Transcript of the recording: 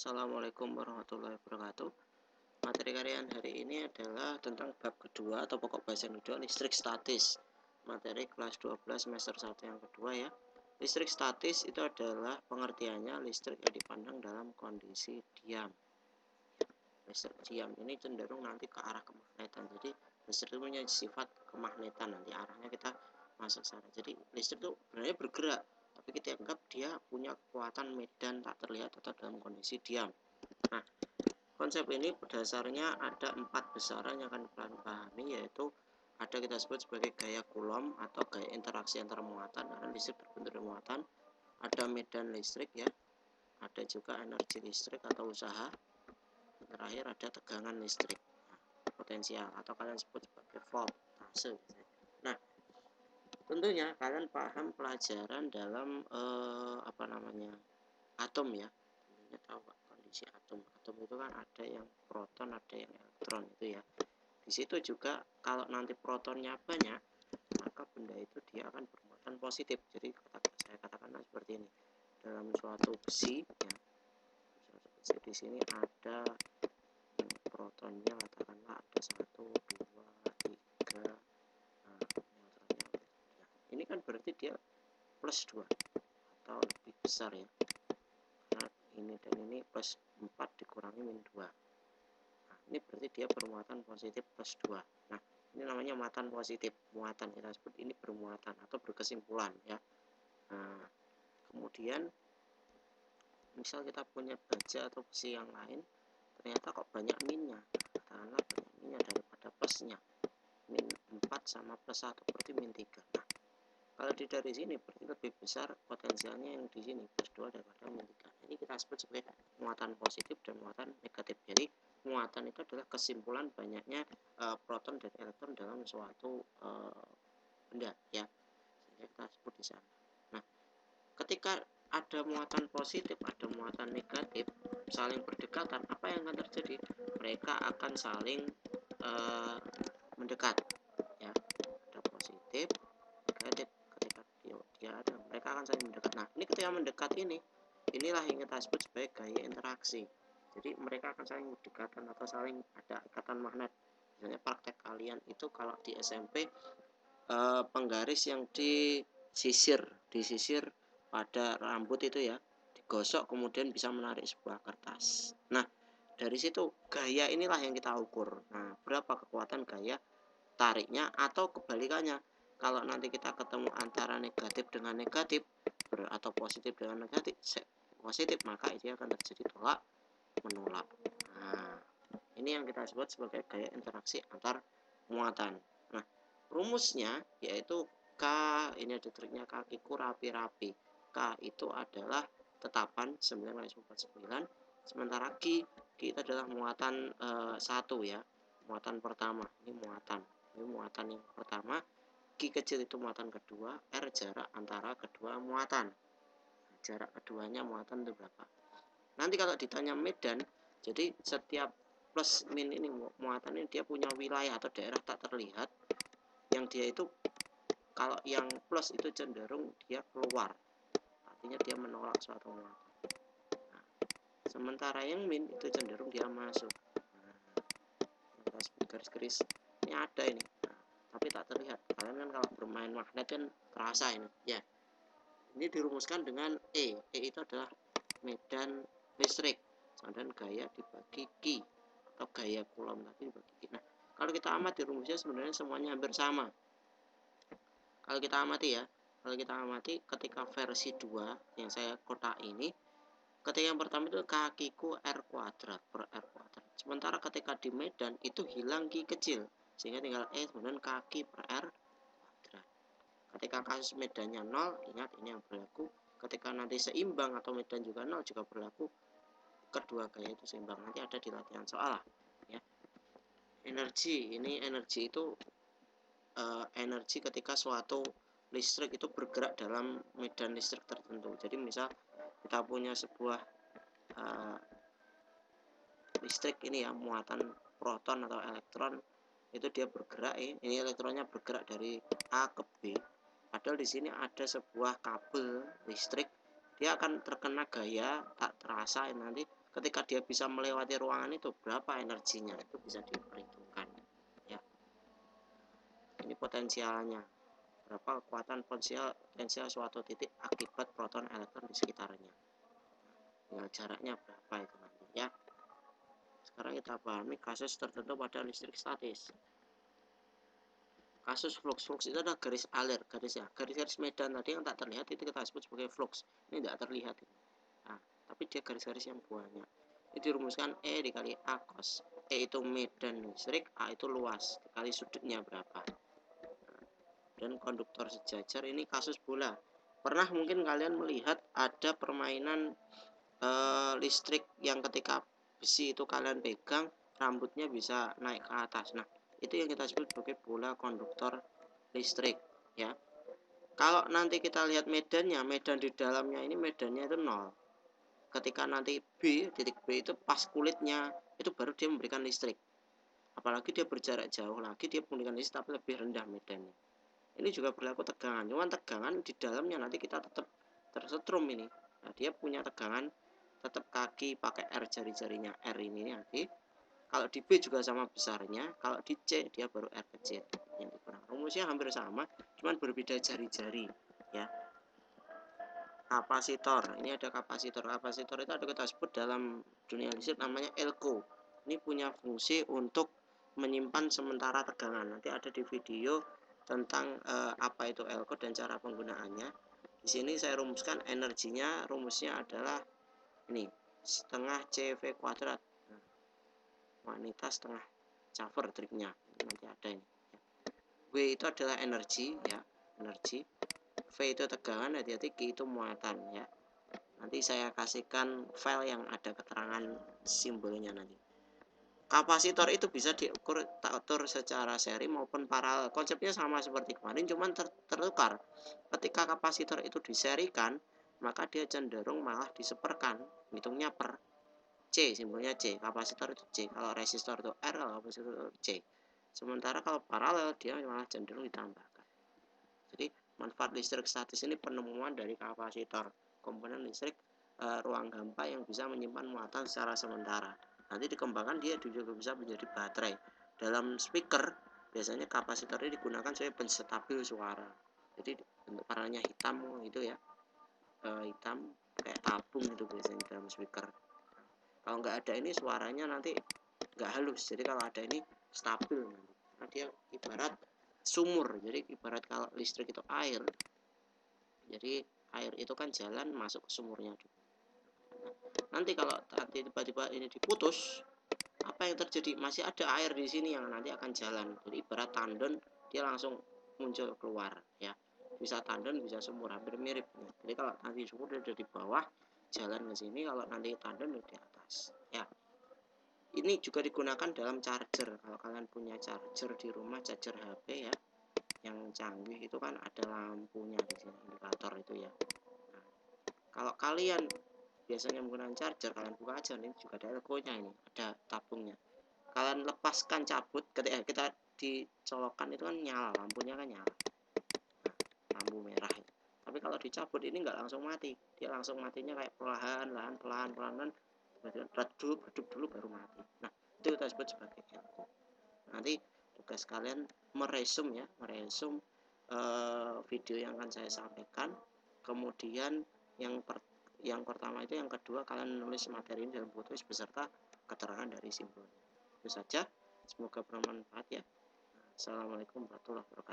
Assalamualaikum warahmatullahi wabarakatuh. Materi kajian hari ini adalah tentang bab kedua atau pokok bahasa yang kedua, listrik statis. Materi kelas 12 semester 1 yang kedua ya. Listrik statis itu adalah pengertiannya listrik yang dipandang dalam kondisi diam. Listrik diam ini cenderung nanti ke arah kemagnetan. Jadi listrik itu punya sifat kemagnetan, nanti arahnya kita masuk sana. Jadi listrik itu sebenarnya bergerak, tapi kita anggap dia punya kekuatan medan tak terlihat atau dalam kondisi diam. Nah, konsep ini berdasarnya ada 4 besaran yang akan kalian pahami, yaitu ada kita sebut sebagai gaya Coulomb atau gaya interaksi antar muatan, karena listrik terbentuk dari muatan. Ada medan listrik ya, ada juga energi listrik atau usaha. Terakhir ada tegangan listrik, potensial atau kalian sebut sebagai voltase. Nah, tentunya kalian paham pelajaran dalam atom ya. Tentunya tahu kondisi atom. Atom itu kan ada yang proton, ada yang elektron itu ya. Di situ juga kalau nanti protonnya banyak, maka benda itu dia akan bermuatan positif. Jadi saya katakanlah seperti ini. Dalam suatu besi ya. Di sini ada protonnya, katakanlah ada 1, 2, 3. Nah, ini kan berarti dia plus 2 atau lebih besar ya. Nah, ini dan ini plus 4 dikurangi min 2. Nah, ini berarti dia bermuatan positif plus 2. Nah, ini namanya muatan positif. Muatan kita sebut ini bermuatan atau berkesimpulan ya. Nah, kemudian misal kita punya baja atau besi yang lain, ternyata kok banyak minnya. Katakanlah banyak minnya daripada plusnya. Min 4 sama plus 1 berarti min 3. Nah, kalau dari sini berarti lebih besar potensialnya yang di sini plus 2 daripada min 3. Ini kita sebut sebagai muatan positif dan muatan negatif. Jadi muatan itu adalah kesimpulan banyaknya proton dan elektron dalam suatu benda ya. Sehingga kita sebut di sana. Nah, ketika ada muatan positif, ada muatan negatif saling berdekatan, apa yang akan terjadi? Mereka akan saling mendekat ya. Ada positif, negatif. Ketika dia ada, mereka akan saling mendekat. Nah, ini ketika mendekat inilah yang kita sebut sebagai gaya interaksi. Jadi mereka akan saling berdekatan atau saling ada ikatan magnet. Misalnya praktek kalian itu kalau di SMP penggaris yang disisir pada rambut itu ya, digosok kemudian bisa menarik sebuah kertas. Nah, dari situ gaya inilah yang kita ukur. Nah, berapa kekuatan gaya tariknya atau kebalikannya. Kalau nanti kita ketemu antara negatif dengan negatif atau positif dengan negatif, positif, maka itu akan terjadi tolak menolak. Nah, ini yang kita sebut sebagai gaya interaksi antar muatan. Nah, rumusnya yaitu K, ini ada triknya, kakiku rapi-rapi. K itu adalah tetapan 9-49, sementara Q itu adalah muatan 1 ya, muatan pertama. Ini muatan yang pertama. Q kecil itu muatan kedua, R jarak antara kedua muatan. Jarak keduanya muatan itu berapa? Nanti kalau ditanya medan, jadi setiap plus min ini muatan ini dia punya wilayah atau daerah tak terlihat yang dia itu, kalau yang plus itu cenderung dia keluar, artinya dia menolak suatu muatan. Nah, sementara yang min itu cenderung dia masuk. Nah, garis-garis ini ada ini, nah, tapi tak terlihat. Kalian kan kalau bermain magnet kan terasa ini ya. Ini dirumuskan dengan E itu adalah medan listrik, dan gaya dibagi Q atau gaya Coulomb tadi dibagi Q. Nah, kalau kita amati rumusnya sebenarnya semuanya hampir sama. Kalau kita amati ketika versi 2 yang saya kotak ini, ketika yang pertama itu kakiku R kuadrat per R kuadrat. Sementara ketika di medan itu hilang Q kecil, sehingga tinggal E kemudian kaki per R kuadrat. Ketika kasus medannya 0, ingat ini yang berlaku. Ketika nanti seimbang atau medan juga 0 juga berlaku. Kedua gaya itu seimbang. Nanti ada di latihan soal ya. Energi itu energi ketika suatu listrik itu bergerak dalam medan listrik tertentu. Jadi misal kita punya sebuah listrik ini ya, muatan proton atau elektron, itu dia bergerak, ini elektronnya bergerak dari A ke B. Padahal di sini ada sebuah kabel listrik, dia akan terkena gaya tak terasa nanti ketika dia bisa melewati ruangan itu berapa energinya, itu bisa diperhitungkan ya. Ini potensialnya, berapa kekuatan potensial suatu titik akibat proton elektron di sekitarnya. Tinggal jaraknya berapa itu nanti ya. Sekarang kita pahami kasus tertentu pada listrik statis. Kasus flux itu adalah garis alir, garis medan tadi yang tak terlihat itu kita sebut sebagai flux. Ini tidak terlihat. Nah, tapi dia garis-garis yang banyak. Ini dirumuskan E dikali A cos. E itu medan listrik, A itu luas dikali sudutnya berapa. Dan konduktor sejajar, ini kasus bola. Pernah mungkin kalian melihat ada permainan listrik yang ketika besi itu kalian pegang, rambutnya bisa naik ke atas. Nah, itu yang kita sebut sebagai bola konduktor listrik ya. Kalau nanti kita lihat medan di dalamnya ini medannya itu 0. Ketika nanti titik B itu pas kulitnya, itu baru dia memberikan listrik. Apalagi dia berjarak jauh lagi, dia memberikan listrik tapi lebih rendah medannya. Ini juga berlaku tegangan, cuman tegangan di dalamnya nanti kita tetap tersetrum ini. Nah, dia punya tegangan tetap kaki pakai R jari-jarinya R ini nanti. Kalau di B juga sama besarnya, kalau di C dia baru R kecil. Yang dikurang. Rumusnya hampir sama, cuman berbeda jari-jari ya. Kapasitor, ini ada kapasitor. Kapasitor itu ada kita sebut dalam dunia listrik namanya elko. Ini punya fungsi untuk menyimpan sementara tegangan. Nanti ada di video tentang apa itu elko dan cara penggunaannya. Di sini saya rumuskan energinya, rumusnya adalah ini setengah CV kuadrat. Wanita setengah caver triknya nanti ada ini. W itu adalah energi ya, energi. V itu tegangan, hati-hati. G itu muatan ya. Nanti saya kasihkan file yang ada keterangan simbolnya nanti. Kapasitor itu bisa diatur secara seri maupun paralel. Konsepnya sama seperti kemarin, cuman tertukar. Ketika kapasitor itu diserikan, maka dia cenderung malah diseperkan, hitungnya per C, simbolnya C. Kapasitor itu C, kalau resistor itu R, kalau kapasitor itu C. Sementara kalau paralel dia malah cenderung ditambahkan. Jadi manfaat listrik statis ini penemuan dari kapasitor, komponen listrik ruang hampa yang bisa menyimpan muatan secara sementara. Nanti dikembangkan dia juga bisa menjadi baterai. Dalam speaker biasanya kapasitor ini digunakan sebagai penstabil suara. Jadi bentuk warnanya hitam gitu ya, hitam kayak tabung itu biasanya dalam speaker. Kalau nggak ada ini suaranya nanti nggak halus, jadi kalau ada ini stabil nanti. Nah, dia ibarat sumur, jadi ibarat kalau listrik itu air, jadi air itu kan jalan masuk ke sumurnya. Nah, nanti kalau tiba-tiba ini diputus, apa yang terjadi? Masih ada air di sini yang nanti akan jalan. Jadi ibarat tandon, dia langsung muncul keluar ya. Bisa tandon, bisa sumur, hampir mirip. Jadi kalau nanti sumur dia ada di bawah, jalan ke sini, kalau nanti tandon di atas ya. Ini juga digunakan dalam charger. Kalau kalian punya charger di rumah, charger HP ya, yang canggih itu kan ada lampunya di sini, indikator itu ya. Nah, kalau kalian biasanya menggunakan charger, kalian buka aja, ini juga ada elko-nya, ini ada tabungnya. Kalian lepaskan cabut, ketika kita dicolokkan itu kan nyala, lampunya kan nyala. Nah, lampu merah itu. Tapi kalau dicabut ini nggak langsung mati, dia langsung matinya kayak pelan, redup dulu baru mati. Nah, itu kita sebut sebagai elko. Nanti tugas kalian meresum video yang akan saya sampaikan. Kemudian yang pertama itu, yang kedua kalian menulis materi ini dalam buku tulis beserta keterangan dari simbol. Itu saja, semoga bermanfaat ya. Assalamualaikum warahmatullahi wabarakatuh.